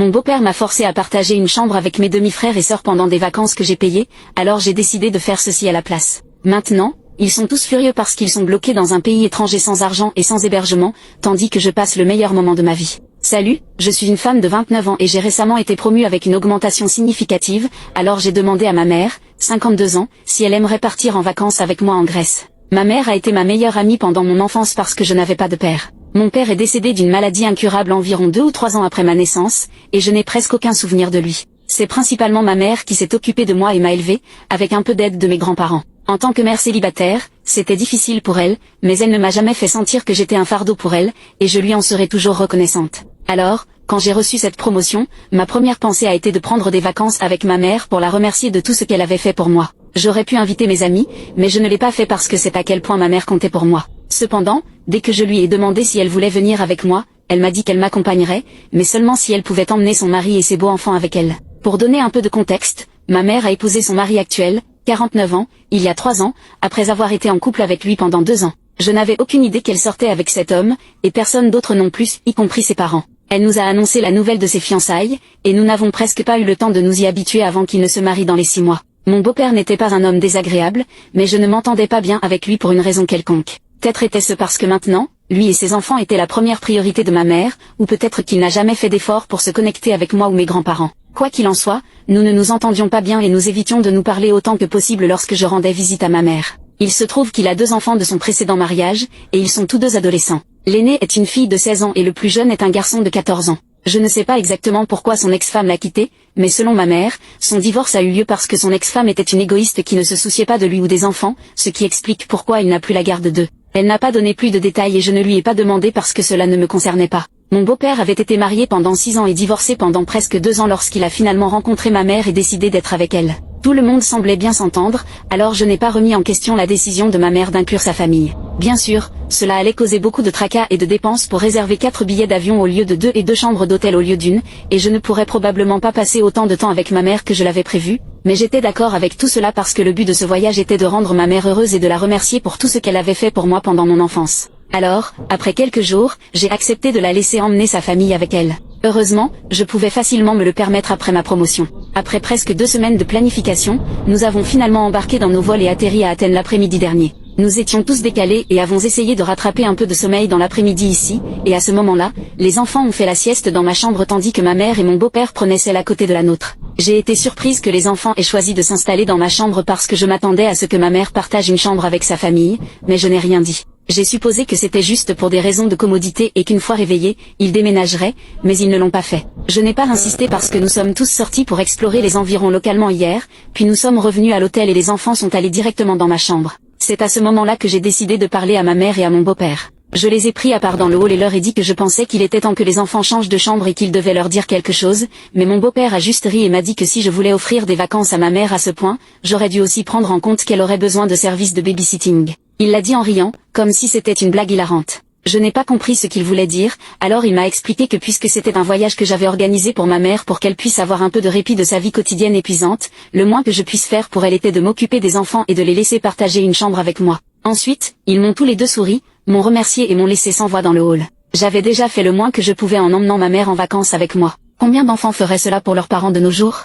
Mon beau-père m'a forcé à partager une chambre avec mes demi-frères et sœurs pendant des vacances que j'ai payées, alors j'ai décidé de faire ceci à la place. Maintenant, ils sont tous furieux parce qu'ils sont bloqués dans un pays étranger sans argent et sans hébergement, tandis que je passe le meilleur moment de ma vie. Salut, je suis une femme de 29 ans et j'ai récemment été promue avec une augmentation significative, alors j'ai demandé à ma mère, 52 ans, si elle aimerait partir en vacances avec moi en Grèce. Ma mère a été ma meilleure amie pendant mon enfance parce que je n'avais pas de père. Mon père est décédé d'une maladie incurable environ 2 ou 3 ans après ma naissance, et je n'ai presque aucun souvenir de lui. C'est principalement ma mère qui s'est occupée de moi et m'a élevée, avec un peu d'aide de mes grands-parents. En tant que mère célibataire, c'était difficile pour elle, mais elle ne m'a jamais fait sentir que j'étais un fardeau pour elle, et je lui en serai toujours reconnaissante. Alors, quand j'ai reçu cette promotion, ma première pensée a été de prendre des vacances avec ma mère pour la remercier de tout ce qu'elle avait fait pour moi. J'aurais pu inviter mes amis, mais je ne l'ai pas fait parce que c'est à quel point ma mère comptait pour moi. Cependant, dès que je lui ai demandé si elle voulait venir avec moi, elle m'a dit qu'elle m'accompagnerait, mais seulement si elle pouvait emmener son mari et ses beaux enfants avec elle. Pour donner un peu de contexte, ma mère a épousé son mari actuel, 49 ans, il y a 3 ans, après avoir été en couple avec lui pendant 2 ans. Je n'avais aucune idée qu'elle sortait avec cet homme, et personne d'autre non plus, y compris ses parents. Elle nous a annoncé la nouvelle de ses fiançailles, et nous n'avons presque pas eu le temps de nous y habituer avant qu'il ne se marie dans les 6 mois. Mon beau-père n'était pas un homme désagréable, mais je ne m'entendais pas bien avec lui pour une raison quelconque. Peut-être était-ce parce que maintenant, lui et ses enfants étaient la première priorité de ma mère, ou peut-être qu'il n'a jamais fait d'effort pour se connecter avec moi ou mes grands-parents. Quoi qu'il en soit, nous ne nous entendions pas bien et nous évitions de nous parler autant que possible lorsque je rendais visite à ma mère. Il se trouve qu'il a 2 enfants de son précédent mariage, et ils sont tous 2 adolescents. L'aîné est une fille de 16 ans et le plus jeune est un garçon de 14 ans. Je ne sais pas exactement pourquoi son ex-femme l'a quitté, mais selon ma mère, son divorce a eu lieu parce que son ex-femme était une égoïste qui ne se souciait pas de lui ou des enfants, ce qui explique pourquoi il n'a plus la garde d'eux. Elle n'a pas donné plus de détails et je ne lui ai pas demandé parce que cela ne me concernait pas. Mon beau-père avait été marié pendant 6 ans et divorcé pendant presque 2 ans lorsqu'il a finalement rencontré ma mère et décidé d'être avec elle. Tout le monde semblait bien s'entendre, alors je n'ai pas remis en question la décision de ma mère d'inclure sa famille. Bien sûr, cela allait causer beaucoup de tracas et de dépenses pour réserver 4 billets d'avion au lieu de 2 et 2 chambres d'hôtel au lieu d'une, et je ne pourrais probablement pas passer autant de temps avec ma mère que je l'avais prévu, mais j'étais d'accord avec tout cela parce que le but de ce voyage était de rendre ma mère heureuse et de la remercier pour tout ce qu'elle avait fait pour moi pendant mon enfance. Alors, après quelques jours, j'ai accepté de la laisser emmener sa famille avec elle. Heureusement, je pouvais facilement me le permettre après ma promotion. Après presque 2 semaines de planification, nous avons finalement embarqué dans nos vols et atterri à Athènes l'après-midi dernier. Nous étions tous décalés et avons essayé de rattraper un peu de sommeil dans l'après-midi ici, et à ce moment-là, les enfants ont fait la sieste dans ma chambre tandis que ma mère et mon beau-père prenaient celle à côté de la nôtre. J'ai été surprise que les enfants aient choisi de s'installer dans ma chambre parce que je m'attendais à ce que ma mère partage une chambre avec sa famille, mais je n'ai rien dit. J'ai supposé que c'était juste pour des raisons de commodité et qu'une fois réveillés, ils déménageraient, mais ils ne l'ont pas fait. Je n'ai pas insisté parce que nous sommes tous sortis pour explorer les environs localement hier, puis nous sommes revenus à l'hôtel et les enfants sont allés directement dans ma chambre. C'est à ce moment-là que j'ai décidé de parler à ma mère et à mon beau-père. Je les ai pris à part dans le hall et leur ai dit que je pensais qu'il était temps que les enfants changent de chambre et qu'ils devaient leur dire quelque chose, mais mon beau-père a juste ri et m'a dit que si je voulais offrir des vacances à ma mère à ce point, j'aurais dû aussi prendre en compte qu'elle aurait besoin de services de babysitting. Il l'a dit en riant, comme si c'était une blague hilarante. Je n'ai pas compris ce qu'il voulait dire, alors il m'a expliqué que puisque c'était un voyage que j'avais organisé pour ma mère pour qu'elle puisse avoir un peu de répit de sa vie quotidienne épuisante, le moins que je puisse faire pour elle était de m'occuper des enfants et de les laisser partager une chambre avec moi. Ensuite, ils m'ont tous les 2 souri, m'ont remercié et m'ont laissé sans voix dans le hall. J'avais déjà fait le moins que je pouvais en emmenant ma mère en vacances avec moi. Combien d'enfants feraient cela pour leurs parents de nos jours ?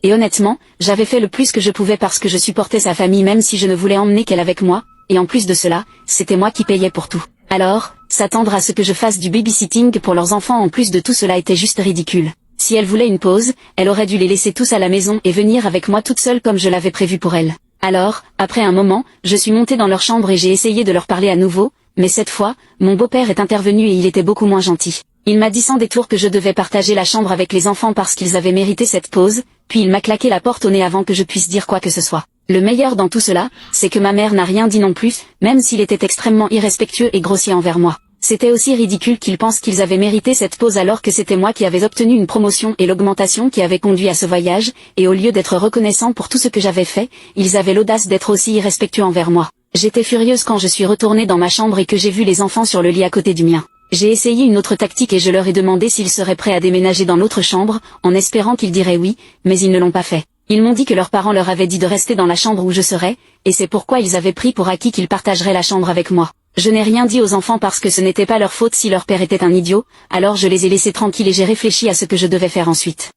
Et honnêtement, j'avais fait le plus que je pouvais parce que je supportais sa famille même si je ne voulais emmener qu'elle avec moi, et en plus de cela, c'était moi qui payais pour tout. Alors, s'attendre à ce que je fasse du babysitting pour leurs enfants en plus de tout cela était juste ridicule. Si elle voulait une pause, elle aurait dû les laisser tous à la maison et venir avec moi toute seule comme je l'avais prévu pour elle. Alors, après un moment, je suis montée dans leur chambre et j'ai essayé de leur parler à nouveau, mais cette fois, mon beau-père est intervenu et il était beaucoup moins gentil. Il m'a dit sans détour que je devais partager la chambre avec les enfants parce qu'ils avaient mérité cette pause, puis il m'a claqué la porte au nez avant que je puisse dire quoi que ce soit. Le meilleur dans tout cela, c'est que ma mère n'a rien dit non plus, même s'il était extrêmement irrespectueux et grossier envers moi. C'était aussi ridicule qu'ils pensent qu'ils avaient mérité cette pause alors que c'était moi qui avais obtenu une promotion et l'augmentation qui avait conduit à ce voyage, et au lieu d'être reconnaissants pour tout ce que j'avais fait, ils avaient l'audace d'être aussi irrespectueux envers moi. J'étais furieuse quand je suis retournée dans ma chambre et que j'ai vu les enfants sur le lit à côté du mien. J'ai essayé une autre tactique et je leur ai demandé s'ils seraient prêts à déménager dans l'autre chambre, en espérant qu'ils diraient oui, mais ils ne l'ont pas fait. Ils m'ont dit que leurs parents leur avaient dit de rester dans la chambre où je serais, et c'est pourquoi ils avaient pris pour acquis qu'ils partageraient la chambre avec moi. Je n'ai rien dit aux enfants parce que ce n'était pas leur faute si leur père était un idiot, alors je les ai laissés tranquilles et j'ai réfléchi à ce que je devais faire ensuite.